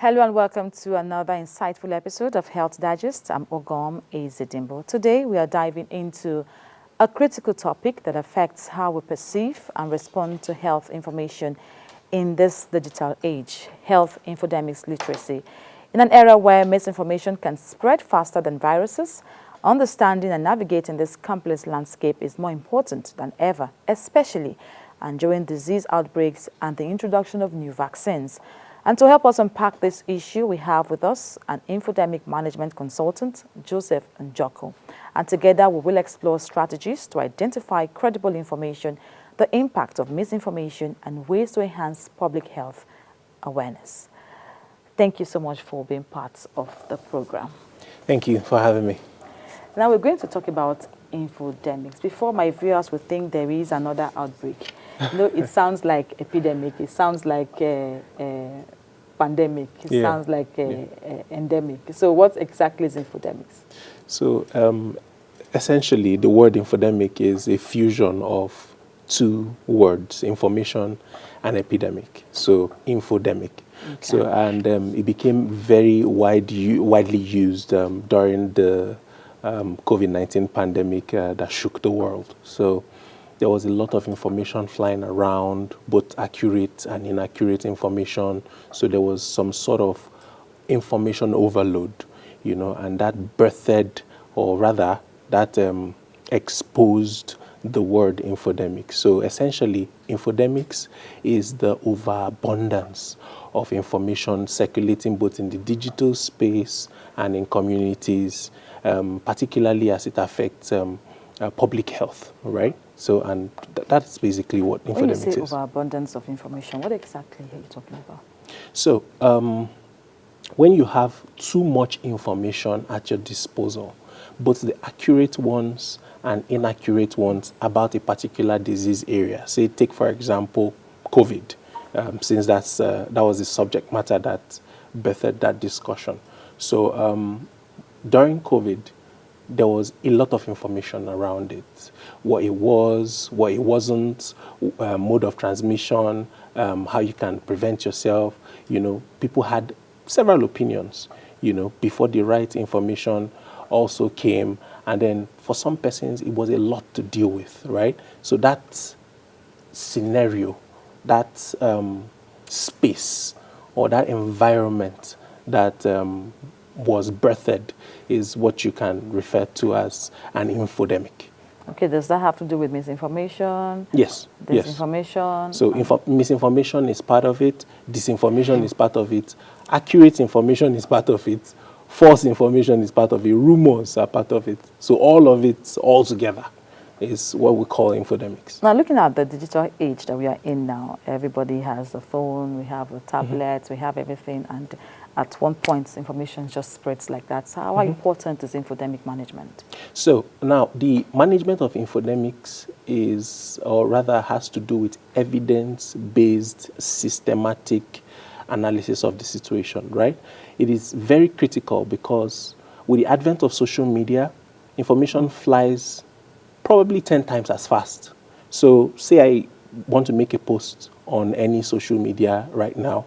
Hello and welcome to another insightful episode of Health Digest. I'm Ogom Ezedimbo. Today we are diving into a critical topic that affects how we perceive and respond to health information in this digital age, health infodemics literacy. In an era where misinformation can spread faster than viruses, understanding and navigating this complex landscape is more important than ever, especially during disease outbreaks and the introduction of new vaccines. And to help us unpack this issue, we have with us an infodemic management consultant, Joseph Njoko. And together we will explore strategies to identify credible information, the impact of misinformation, and ways to enhance public health awareness. Thank you so much for being part of the program. Thank you for having me. Now we're going to talk about infodemics. Before my viewers would think there is another outbreak. No, it sounds like epidemic. It sounds like pandemic. It sounds like endemic. So what exactly is infodemics? So essentially, the word infodemic is a fusion of two words, information and epidemic. So infodemic. Okay. So and it became very widely used during the COVID-19 pandemic that shook the world. So there was a lot of information flying around, both accurate and inaccurate information. So there was some sort of information overload, you know, and that birthed, or rather, that exposed the word infodemic. So essentially, infodemics is the overabundance of information circulating both in the digital space and in communities, particularly as it affects public health, right? So, and that's basically what infodemics is. When you say overabundance of information, what exactly are you talking about? So, when you have too much information at your disposal, both the accurate ones and inaccurate ones about a particular disease area. Say, take for example, COVID, since that was the subject matter that birthed that discussion. So, during COVID, there was a lot of information around it. What it was, what it wasn't, mode of transmission, how you can prevent yourself. You know, people had several opinions, you know, before the right information also came. And then for some persons, it was a lot to deal with, right? So that scenario, that space or that environment that was birthed is what you can refer to as an infodemic. Okay, does that have to do with misinformation? Yes. Disinformation? Yes. So misinformation is part of it, disinformation is part of it, accurate information is part of it, false information is part of it, rumors are part of it. So all of it all together is what we call infodemics. Now, looking at the digital age that we are in now, everybody has a phone, we have a tablet, we have everything, and at one point, information just spreads like that. So how important is infodemic management? So now, the management of infodemics is, or rather has to do with evidence-based, systematic analysis of the situation, right? It is very critical because with the advent of social media, information flies probably 10 times as fast. So say I want to make a post on any social media right now.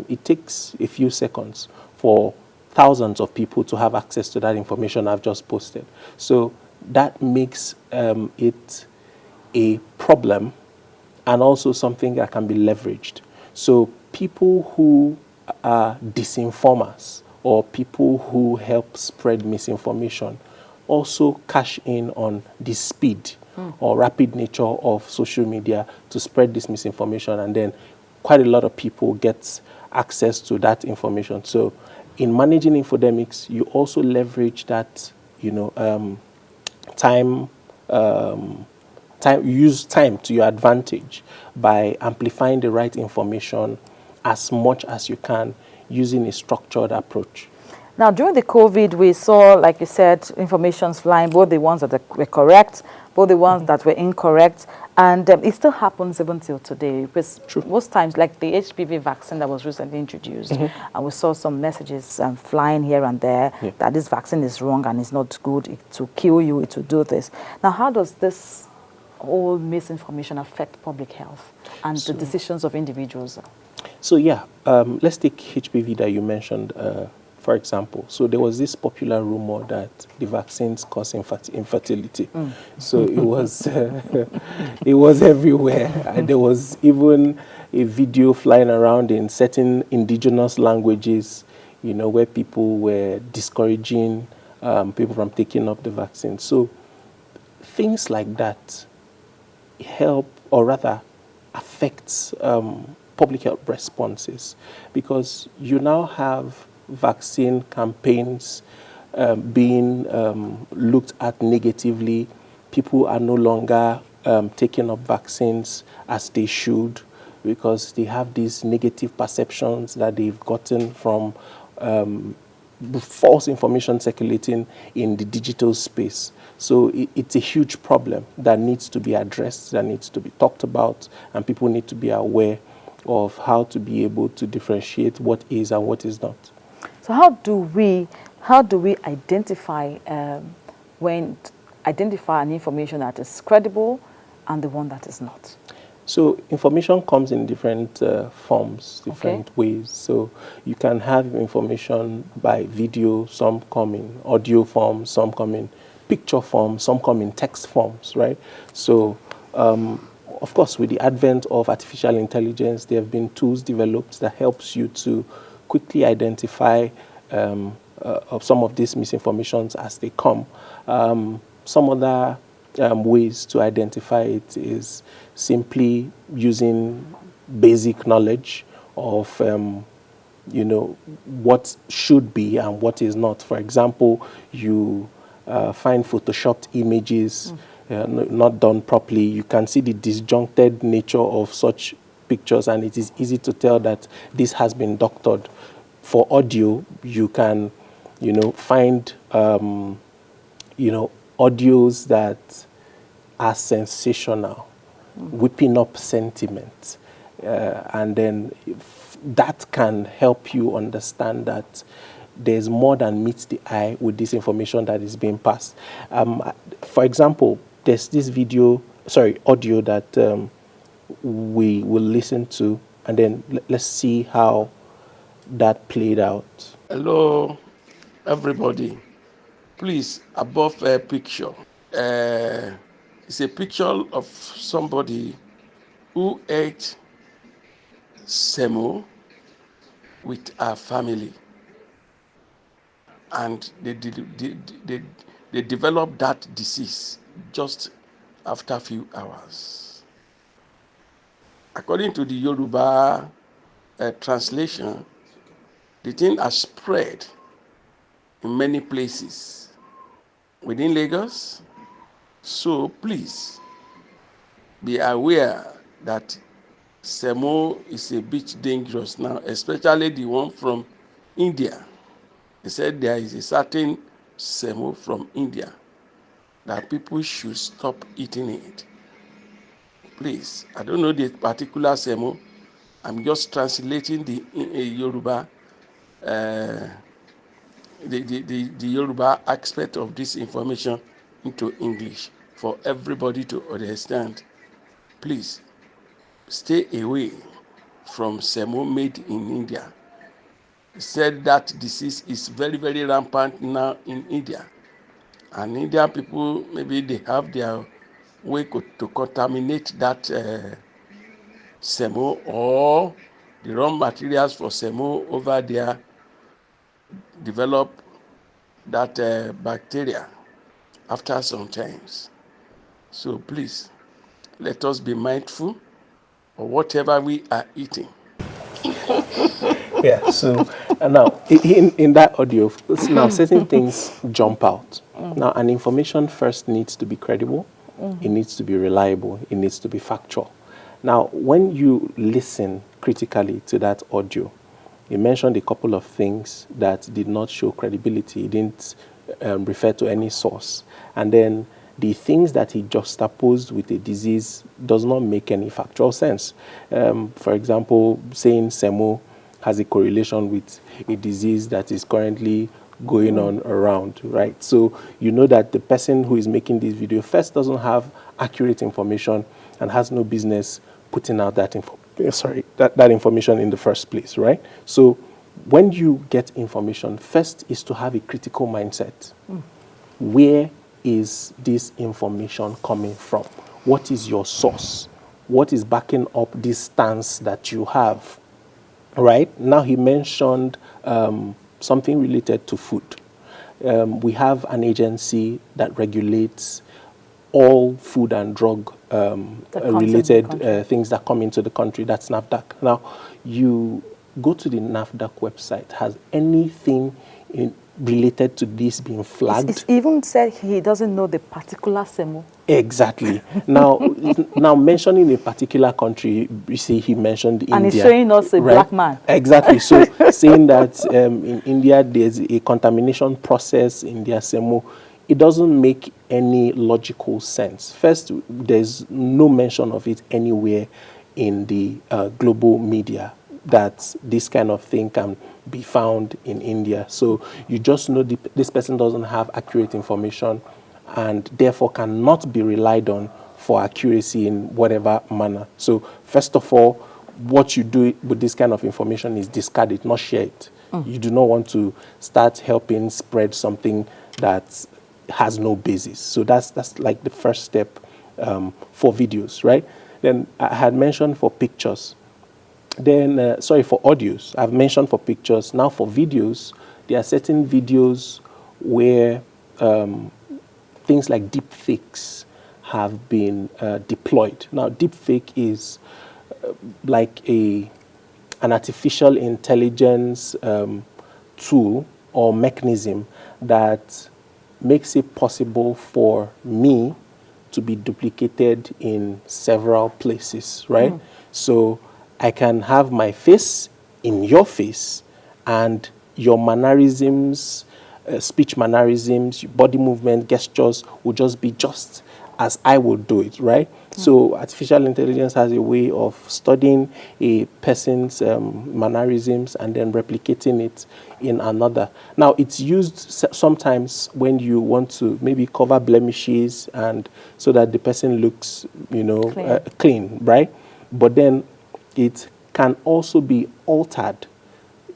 It takes a few seconds for thousands of people to have access to that information I've just posted. So that makes it a problem and also something that can be leveraged. So people who are disinformers or people who help spread misinformation also cash in on the speed or rapid nature of social media to spread this misinformation, and then quite a lot of people get access to that information. So in managing infodemics, you also leverage that, you know, use time to your advantage by amplifying the right information as much as you can using a structured approach. Now, during the COVID, we saw, like you said, information's flying, both the ones that were correct, both the ones that were incorrect. And it still happens even till today. Because most times, like the HPV vaccine that was recently introduced, and we saw some messages flying here and there that this vaccine is wrong and is not good, it will kill you, it will do this. Now, how does this whole misinformation affect public health and the decisions of individuals? So yeah, let's take HPV that you mentioned, for example. So there was this popular rumor that the vaccines cause infertility. So it was it was everywhere. There was even a video flying around in certain indigenous languages, you know, where people were discouraging people from taking up the vaccine. So things like that help, or rather affects public health responses, because you now have vaccine campaigns being looked at negatively. People are no longer taking up vaccines as they should, because they have these negative perceptions that they've gotten from false information circulating in the digital space. So it's a huge problem that needs to be addressed, that needs to be talked about, and people need to be aware of how to be able to differentiate what is and what is not. So how do we identify identify an information that is credible and the one that is not? So information comes in different forms, different ways. So you can have information by video, some come in audio form, some come in picture form, some come in text forms, right? So of course, with the advent of artificial intelligence, there have been tools developed that helps you to quickly identify of some of these misinformations as they come. Some other ways to identify it is simply using basic knowledge of you know, what should be and what is not. For example, you find photoshopped images not done properly. You can see the disjuncted nature of such pictures, and it is easy to tell that this has been doctored. For audio, you can, you know, find you know, audios that are sensational, whipping up sentiment, and then that can help you understand that there's more than meets the eye with this information that is being passed. For example, there's this audio that we will listen to, and then let's see how that played out. Hello, everybody. Please, above a picture, it's a picture of somebody who ate semo with her family, and they developed that disease just after a few hours. According to the Yoruba translation, the thing has spread in many places within Lagos. So please be aware that semo is a bit dangerous now, especially the one from India. They said there is a certain semo from India that people should stop eating it. Please, I don't know the particular semo. I'm just translating the Yoruba, the Yoruba aspect of this information into English for everybody to understand. Please stay away from semo made in India. Said that disease is very, very rampant now in India, and Indian people, maybe they have their way to contaminate that semo, or the raw materials for semo over there develop that bacteria after some times. So please, let us be mindful of whatever we are eating. Yeah, so now in that audio, now certain things jump out. Now, an information first needs to be credible, it needs to be reliable, it needs to be factual. Now, when you listen critically to that audio, he mentioned a couple of things that did not show credibility. He didn't refer to any source. And then the things that he juxtaposed with a disease does not make any factual sense. For example, saying semo has a correlation with a disease that is currently going on around, right? So you know that the person who is making this video first doesn't have accurate information and has no business putting out that that information in the first place, right? So when you get information, first is to have a critical mindset. Where is this information coming from? What is your source? What is backing up this stance that you have? Right? Now he mentioned something related to food. We have an agency that regulates all food and drug related things that come into the country. That's NAFDAC. Now, you go to the NAFDAC website. Has anything related to this been flagged? It's even said he doesn't know the particular semo. Exactly. Now, mentioning a particular country, you see, he mentioned India. And he's showing us a black man. Exactly. So, saying that in India there's a contamination process in their semo, it doesn't make any logical sense. First, there's no mention of it anywhere in the global media that this kind of thing can be found in India. So you just know this person doesn't have accurate information and therefore cannot be relied on for accuracy in whatever manner. So first of all, what you do with this kind of information is discard it, not share it. You do not want to start helping spread something that has no basis. So that's like the first step for videos, right? Then I had mentioned for pictures. Then, for audios, I've mentioned for pictures. Now for videos, there are certain videos where things like deep fakes have been deployed. Now, deep fake is like an artificial intelligence tool or mechanism that makes it possible for me to be duplicated in several places, right? So I can have my face in your face and your mannerisms, speech mannerisms, body movement, gestures will just be just as I would do it, right? So artificial intelligence has a way of studying a person's mannerisms and then replicating it in another. Now, it's used sometimes when you want to maybe cover blemishes and so that the person looks, clean, right? But then it can also be altered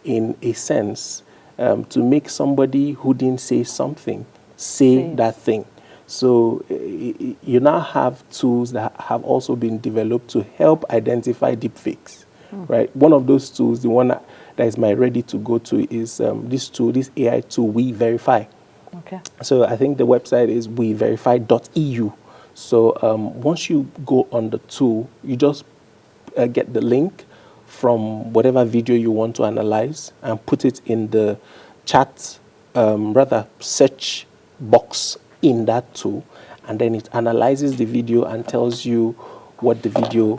in a sense to make somebody who didn't say something say that thing. So you now have tools that have also been developed to help identify deepfakes, right? One of those tools, the one that is my ready to go to, is this AI tool, We Verify. Okay. So I think the website is weverify.eu. So once you go on the tool, you just get the link from whatever video you want to analyze and put it in the chat, search box in that tool, and then it analyzes the video and tells you what the video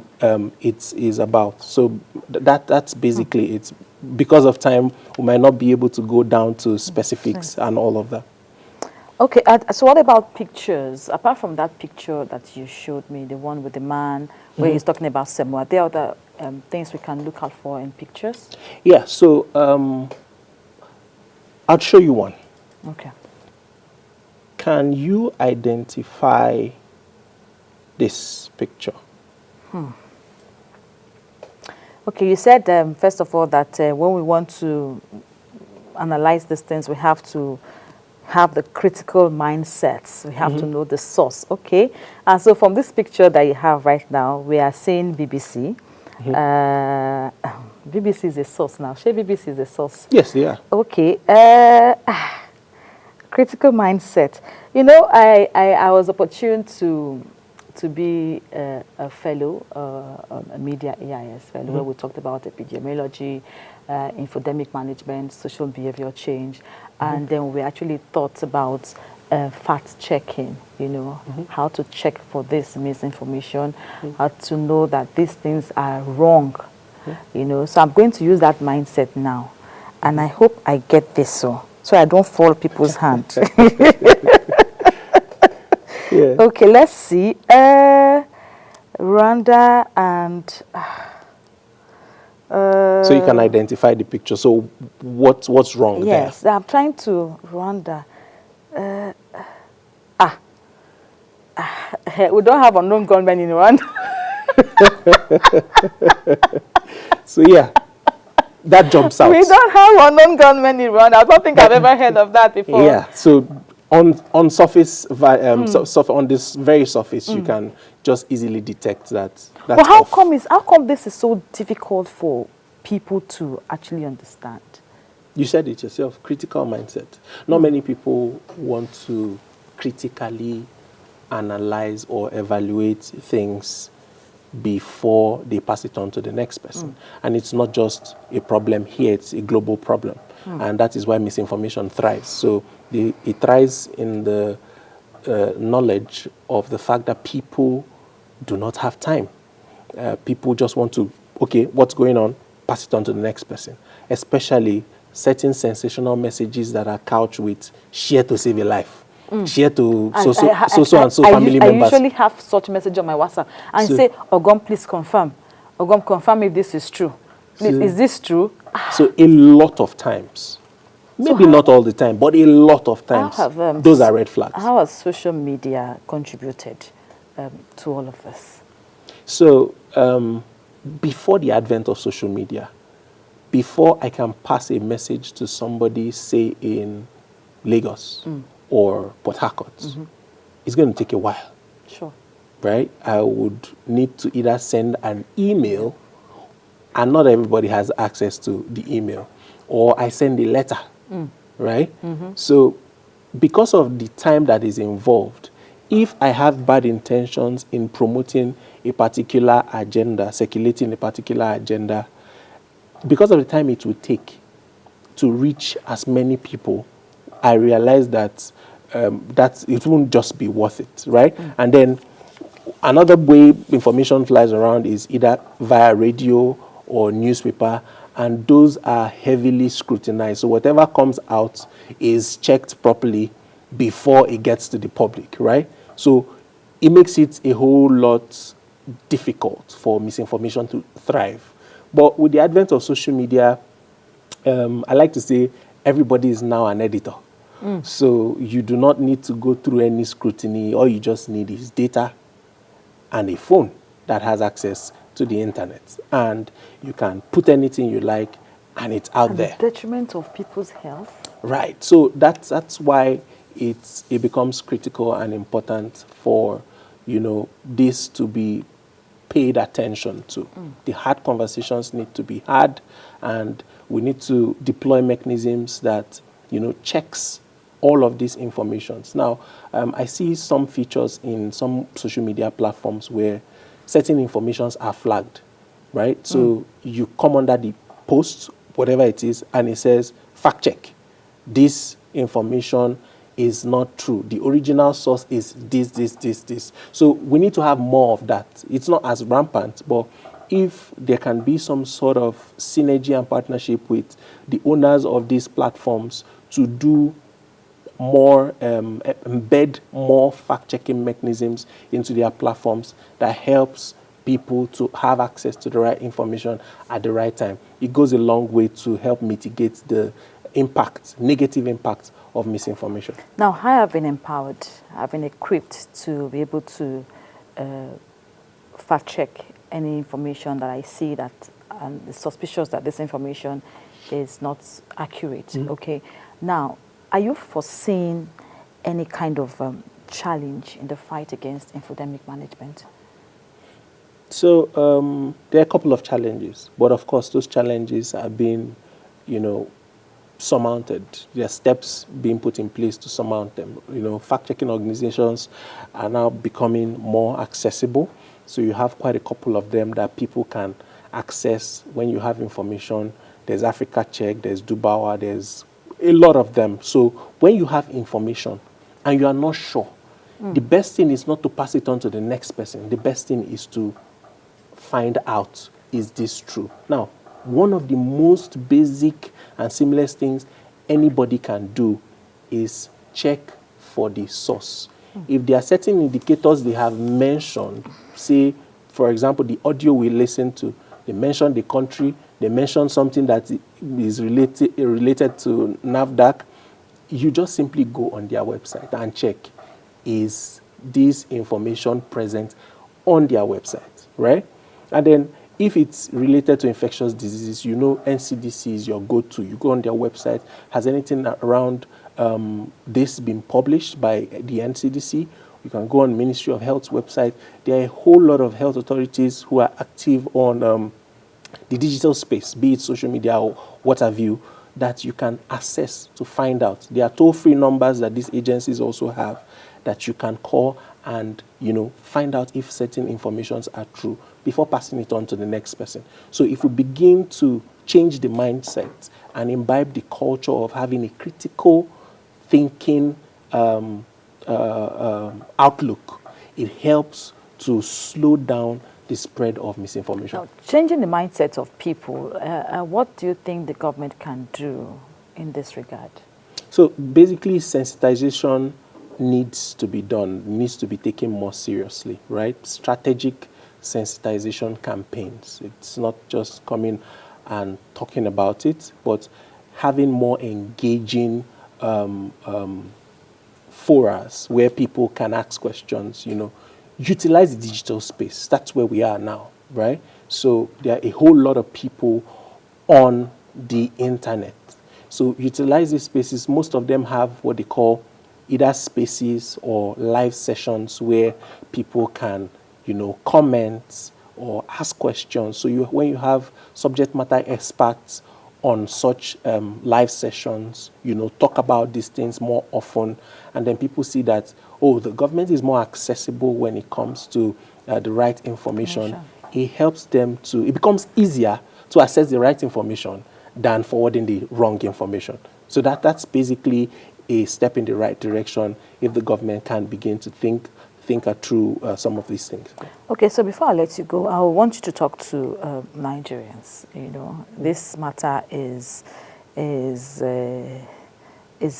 is about. So that's basically it. Because of time, we might not be able to go down to specifics and all of that. Okay, so what about pictures? Apart from that picture that you showed me, the one with the man where he's talking about Semo, are there other things we can look out for in pictures? Yeah, so I'll show you one. Okay. Can you identify this picture? Okay, you said, first of all, that when we want to analyze these things, we have to have the critical mindsets. We have to know the source. Okay. And so from this picture that you have right now, we are seeing BBC. BBC is a source now. Sure, BBC is a source. Yes, they are. Okay. Critical mindset. You know, I was opportune to be a fellow, a media AIS fellow, where we talked about epidemiology, infodemic management, social behavior change, and then we actually thought about fact checking, how to check for this misinformation, how to know that these things are wrong, So I'm going to use that mindset now, and I hope I get this so I don't fall people's hand. Yeah. Okay, let's see. Rwanda and... so you can identify the picture. So what's wrong there? Yes, I'm trying to... Rwanda. We don't have unknown gunmen in Rwanda. So yeah, that jumps out. We don't have unknown gunmen in Rwanda. I don't think I've ever heard of that before. Yeah, so on surface, on this very surface, you can just easily detect that. That's But how off. come this is so difficult for people to actually understand? You said it yourself, critical mindset. Not many people want to critically analyze or evaluate things before they pass it on to the next person. And it's not just a problem here, it's a global problem. And that is why misinformation thrives. So it thrives in the knowledge of the fact that people do not have time. People just want to, okay, what's going on? Pass it on to the next person. Especially certain sensational messages that are couched with share to save a life. Share to so and so family members. I usually have such message on my WhatsApp and say, Ogom, please confirm. Ogom, confirm if this is true. Please, is this true? So a lot of times, maybe not all the time, but a lot of times, those are red flags. How has social media contributed to all of this? So before the advent of social media, before I can pass a message to somebody, say in Lagos or Port Harcourt, it's going to take a while. Sure. Right? I would need to either send an email, and not everybody has access to the email, or I send a letter, right? So because of the time that is involved, if I have bad intentions in promoting a particular agenda, circulating a particular agenda, because of the time it would take to reach as many people, I realize that that it won't just be worth it, right? And then another way information flies around is either via radio or newspaper, and those are heavily scrutinized. So whatever comes out is checked properly before it gets to the public, right? So it makes it a whole lot difficult for misinformation to thrive. But with the advent of social media, I like to say everybody is now an editor. So you do not need to go through any scrutiny. All you just need is data and a phone that has access to the internet. And you can put anything you like, and it's out there. The detriment of people's health. Right. So that's why it becomes critical and important for, this to be paid attention to. The hard conversations need to be had, and we need to deploy mechanisms that, checks all of these informations. Now, I see some features in some social media platforms where certain informations are flagged, right? So you come under the post, whatever it is, and it says, fact check. This information is not true. The original source is this. So we need to have more of that. It's not as rampant, but if there can be some sort of synergy and partnership with the owners of these platforms to do more, embed more fact-checking mechanisms into their platforms that helps people to have access to the right information at the right time, it goes a long way to help mitigate the impact, negative impact of misinformation. Now, I have been empowered, I've been equipped to be able to fact-check any information that I see that is suspicious that this information is not accurate, okay? Now, are you foreseeing any kind of challenge in the fight against infodemic management? So there are a couple of challenges, but of course those challenges are being, surmounted. There are steps being put in place to surmount them. Fact-checking organizations are now becoming more accessible. So you have quite a couple of them that people can access when you have information. There's Africa Check, there's Dubawa, there's a lot of them. So when you have information and you are not sure, the best thing is not to pass it on to the next person. The best thing is to find out, is this true? Now, one of the most basic and simplest things anybody can do is check for the source. If there are certain indicators they have mentioned, say, for example, the audio we listen to, they mention the country, they mention something that is related to NAFDAC, you just simply go on their website and check, is this information present on their website? right? And then if it's related to infectious diseases, you know NCDC is your go-to. You go on their website. Has anything around this been published by the NCDC? You can go on Ministry of Health's website. There are a whole lot of health authorities who are active on the digital space, be it social media or what have you, that you can access to find out. There are toll-free numbers that these agencies also have that you can call and, you know, find out if certain informations are true before passing it on to the next person. So if we begin to change the mindset and imbibe the culture of having a critical thinking outlook, it helps to slow down the spread of misinformation. Now, changing the mindset of people, what do you think the government can do in this regard? So basically, sensitization needs to be done, needs to be taken more seriously, right? Strategic sensitization campaigns. It's not just coming and talking about it, but having more engaging forums where people can ask questions, you know, utilize the digital space. That's where we are now, right? So there are a whole lot of people on the internet. So utilize these spaces. Most of them have what they call either spaces or live sessions where people can, you know, comment or ask questions. So when you have subject matter experts on such live sessions, you know, talk about these things more often, and then people see that, oh, the government is more accessible when it comes to the right information. It helps them to, it becomes easier to access the right information than forwarding the wrong information. So that's basically a step in the right direction if the government can begin to think through some of these things. Okay, so before I let you go, I want you to talk to Nigerians. You know, this matter is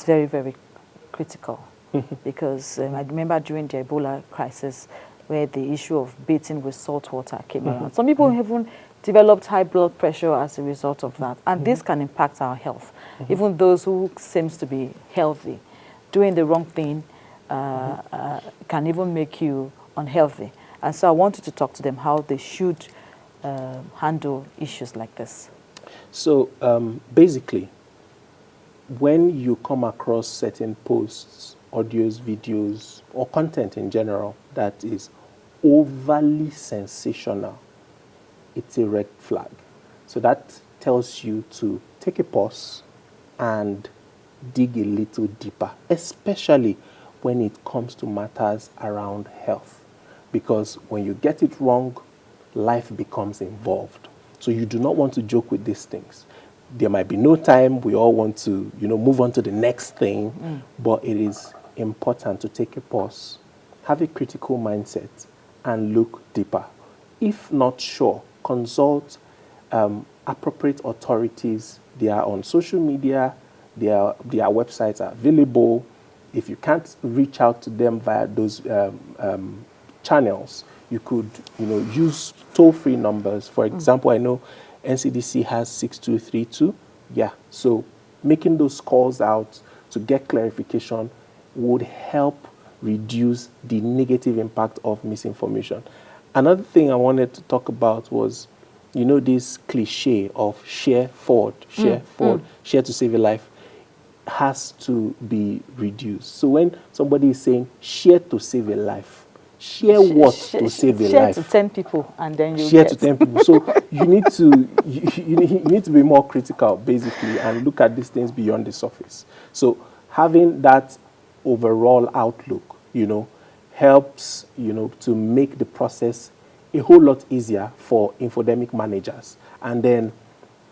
very, very critical because I remember during the Ebola crisis where the issue of bathing with salt water came around. Some people even developed high blood pressure as a result of that, and this can impact our health. Even those who seems to be healthy, doing the wrong thing can even make you unhealthy. And so I wanted to talk to them how they should handle issues like this. So basically, when you come across certain posts, audios, videos, or content in general that is overly sensational, it's a red flag. So that tells you to take a pause and dig a little deeper, especially when it comes to matters around health. Because when you get it wrong, life becomes involved. So you do not want to joke with these things. There might be no time. We all want to, you know, move on to the next thing. But it is important to take a pause, have a critical mindset, and look deeper. If not sure, consult appropriate authorities. They are on social media. Their websites are available. If you can't reach out to them via those channels, you could, you know, use toll-free numbers. For example, I know NCDC has 6232. Yeah, so making those calls out to get clarification would help reduce the negative impact of misinformation. Another thing I wanted to talk about was, you know, this cliche of share forward, share to save a life has to be reduced. So when somebody is saying share to save a life, share what to save a life? Share to 10 people and then you share to 10 people. So you need to you need to be more critical basically and look at these things beyond the surface. So having that overall outlook, you know, helps, you know, to make the process a whole lot easier for infodemic managers, and then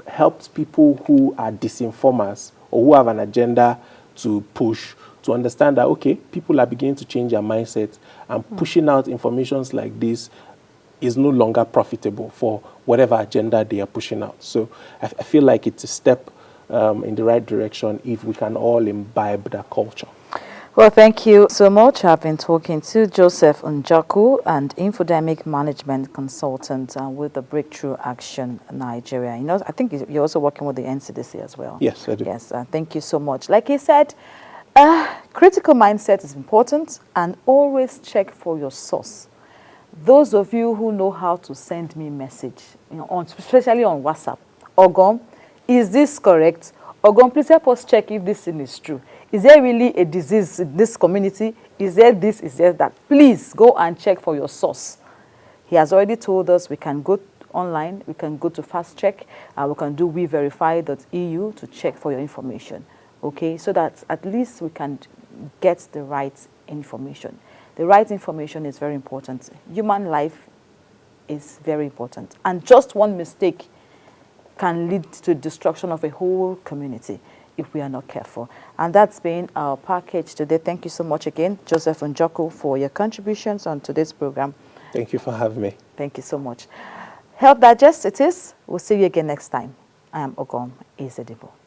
helps people who are disinformers or who have an agenda to push to understand that, okay, people are beginning to change their mindset, and pushing out informations like this is no longer profitable for whatever agenda they are pushing out. So I feel like it's a step in the right direction if we can all imbibe that culture. Well, thank you so much. I've been talking to Joseph Njoku, an infodemic management consultant with the Breakthrough Action Nigeria. You know, I think you're also working with the NCDC as well. Yes, I do. Yes, thank you so much. Like he said, critical mindset is important, and always check for your source. Those of you who know how to send me message, especially on WhatsApp, Ogom, is this correct? Ogom, please help us check if this thing is true. Is there really a disease in this community? Is there this? Is there that? Please go and check for your source. He has already told us we can go online, we can go to Fast Check, we can do weverify.eu to check for your information, okay? So that at least we can get the right information. The right information is very important. Human life is very important. And just one mistake can lead to destruction of a whole community if we are not careful. And that's been our package today. Thank you so much again, Joseph Njoko, for your contributions on today's program. Thank you for having me. Thank you so much. Health Digest it is. We'll see you again next time. I am Ogom Ezedibo.